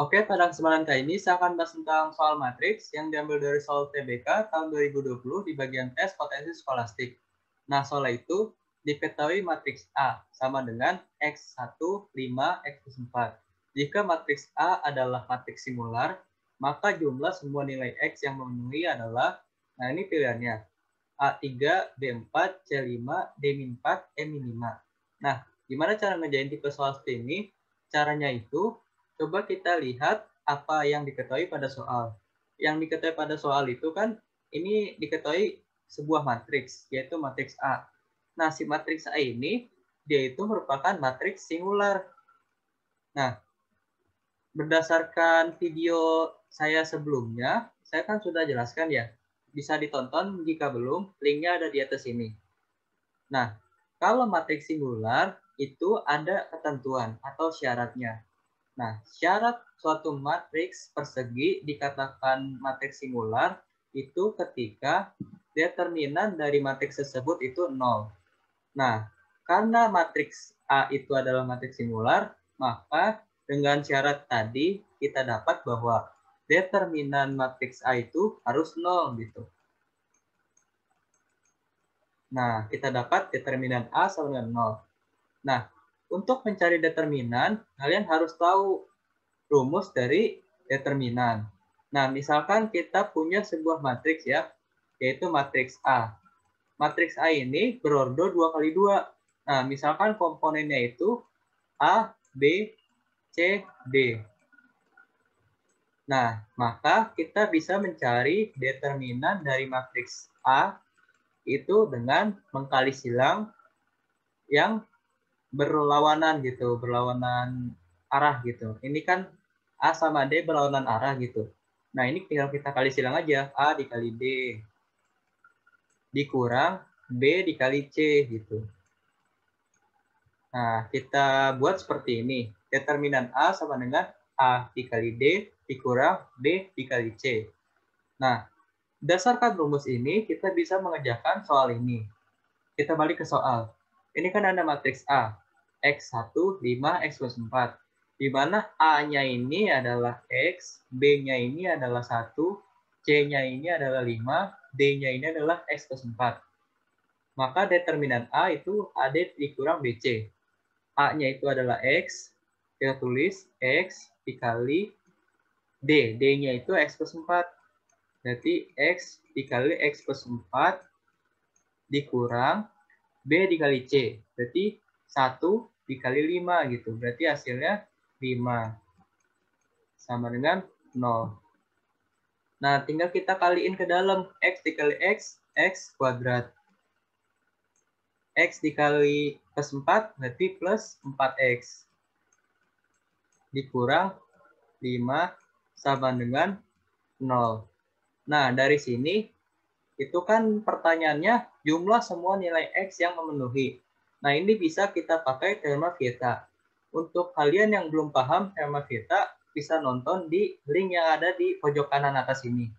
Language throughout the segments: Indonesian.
Oke, pada kesempatan kali ini saya akan bahas tentang soal matriks yang diambil dari soal TBK tahun 2020 di bagian tes potensi skolastik. Nah, soal itu diketahui matriks A sama dengan X1, 5, X plus 4. Jika matriks A adalah matriks singular, maka jumlah semua nilai X yang memenuhi adalah, nah ini pilihannya, A3, B4, C5, D-4, M5. Nah, gimana cara ngerjain tipe soal seperti ini? Caranya itu, coba kita lihat apa yang diketahui pada soal. Yang diketahui pada soal itu kan, ini diketahui sebuah matriks, yaitu matriks A. Nah, si matriks A ini, dia itu merupakan matriks singular. Nah, berdasarkan video saya sebelumnya, saya kan sudah jelaskan ya. Bisa ditonton jika belum, linknya ada di atas ini. Nah, kalau matriks singular itu ada ketentuan atau syaratnya. Nah, syarat suatu matriks persegi dikatakan matriks singular itu ketika determinan dari matriks tersebut itu 0. Nah, karena matriks A itu adalah matriks singular, maka dengan syarat tadi kita dapat bahwa determinan matriks A itu harus 0 gitu. Nah, kita dapat determinan A sama dengan 0. Nah, untuk mencari determinan, kalian harus tahu rumus dari determinan. Nah, misalkan kita punya sebuah matriks ya, yaitu matriks A. Matriks A ini berordo 2 kali 2. Nah, misalkan komponennya itu A, B, C, D. Nah, maka kita bisa mencari determinan dari matriks A itu dengan mengkali silang yang berlawanan gitu, berlawanan arah gitu. Ini kan A sama D berlawanan arah gitu. Nah, ini tinggal kita kali silang aja. A dikali D dikurang B dikali C gitu. Nah, kita buat seperti ini. Determinan A sama dengan A dikali D dikurang B dikali C. Nah, berdasarkan rumus ini, kita bisa mengerjakan soal ini. Kita balik ke soal. Ini kan ada matriks A. X1, 5, X plus 4. Di mana A-nya ini adalah X, B-nya ini adalah 1, C-nya ini adalah 5, D-nya ini adalah X plus 4. Maka determinan A itu AD dikurang BC. A-nya itu adalah X, kita tulis X dikali D. D-nya itu X plus 4. Berarti X dikali X plus 4 dikurang B dikali C. Berarti 1 dikali 5 gitu. Berarti hasilnya 5. Sama dengan 0. Nah, tinggal kita kaliin ke dalam. X dikali X, X kuadrat. X dikali plus 4 berarti plus 4X. Dikurang 5 sama dengan 0. Nah, dari sini itu kan pertanyaannya jumlah semua nilai X yang memenuhi. Nah, ini bisa kita pakai teorema Vieta. Untuk kalian yang belum paham teorema Vieta, bisa nonton di link yang ada di pojok kanan atas ini.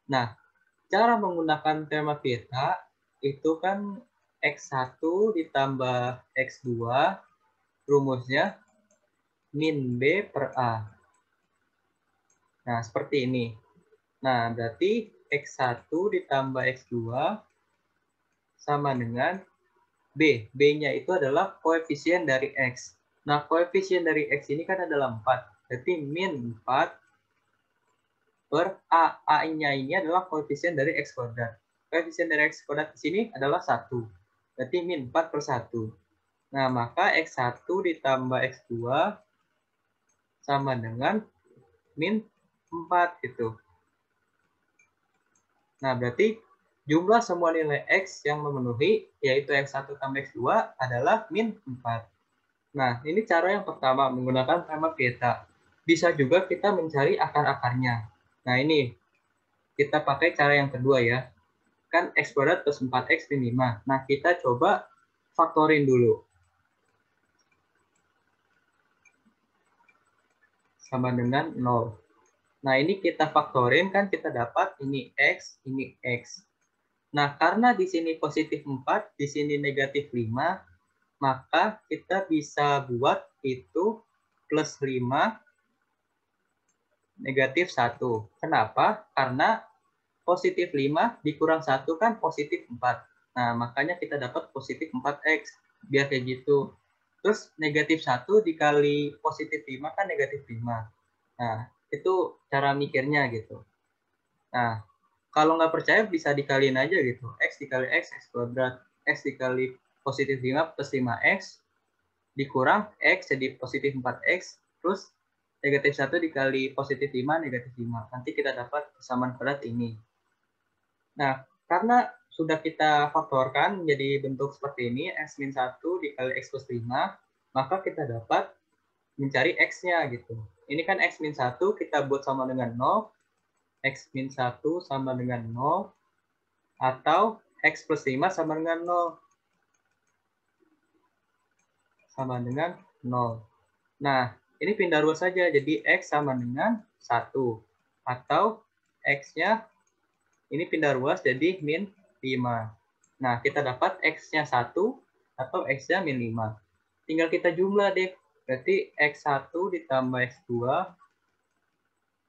Nah, cara menggunakan teorema Vieta itu kan X1 ditambah X2, rumusnya min B per A. Nah, seperti ini. Nah, berarti X1 ditambah X2 sama dengan B. B-nya itu adalah koefisien dari X. Nah, koefisien dari X ini kan adalah 4. Berarti min 4 per A. A-nya ini adalah koefisien dari X kuadrat. Koefisien dari X kuadrat di sini adalah 1. Berarti min 4 per 1. Nah, maka X1 ditambah X2 sama dengan min 4 gitu. Nah, berarti jumlah semua nilai X yang memenuhi, yaitu X1 tambah X2 adalah min 4. Nah, ini cara yang pertama menggunakan teorema Vieta. Bisa juga kita mencari akar-akarnya. Nah, ini kita pakai cara yang kedua ya. Kan X kuadrat plus 4X min 5. Nah, kita coba faktorin dulu. Sama dengan 0. Nah, ini kita faktorin kan kita dapat ini X, ini X. Nah, karena di sini positif 4, di sini negatif 5, maka kita bisa buat itu plus 5 negatif 1. Kenapa? Karena positif 5 dikurang 1 kan positif 4. Nah, makanya kita dapat positif 4x. Biar kayak gitu. Terus negatif 1 dikali positif 5 kan negatif 5. Nah, itu cara mikirnya gitu. Nah, kalau nggak percaya bisa dikaliin aja gitu. X dikali X, X kuadrat. X dikali positif 5 plus 5X dikurang X jadi positif 4X. Terus negatif 1 dikali positif 5, negatif 5. Nanti kita dapat kesamaan kuadrat ini. Nah, karena sudah kita faktorkan menjadi bentuk seperti ini, X-1 dikali X plus 5, maka kita dapat mencari X-nya gitu. Ini kan X-1 kita buat sama dengan 0, X-1 sama dengan 0, atau X plus 5 sama dengan 0. Sama dengan 0. Nah, ini pindah ruas saja, jadi X sama dengan 1. Atau X-nya ini pindah ruas jadi min 5. Nah, kita dapat X-nya 1 atau X-nya min 5. Tinggal kita jumlah deh. Berarti X1 ditambah X2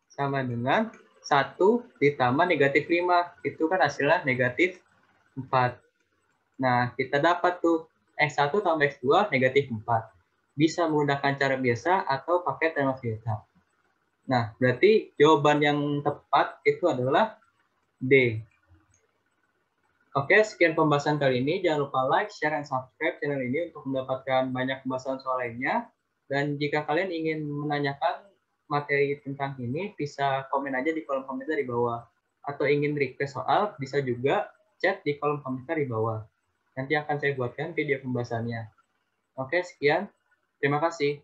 sama dengan 1 ditambah negatif 5. Itu kan hasilnya negatif 4. Nah, kita dapat tuh X1 tambah X2 negatif 4. Bisa menggunakan cara biasa atau pakai tema filter. Nah, berarti jawaban yang tepat itu adalah D. Oke, sekian pembahasan kali ini. Jangan lupa like, share, dan subscribe channel ini untuk mendapatkan banyak pembahasan soal lainnya. Dan jika kalian ingin menanyakan materi tentang ini, bisa komen aja di kolom komentar di bawah. Atau ingin request soal, bisa juga chat di kolom komentar di bawah. Nanti akan saya buatkan video pembahasannya. Oke, sekian. Terima kasih.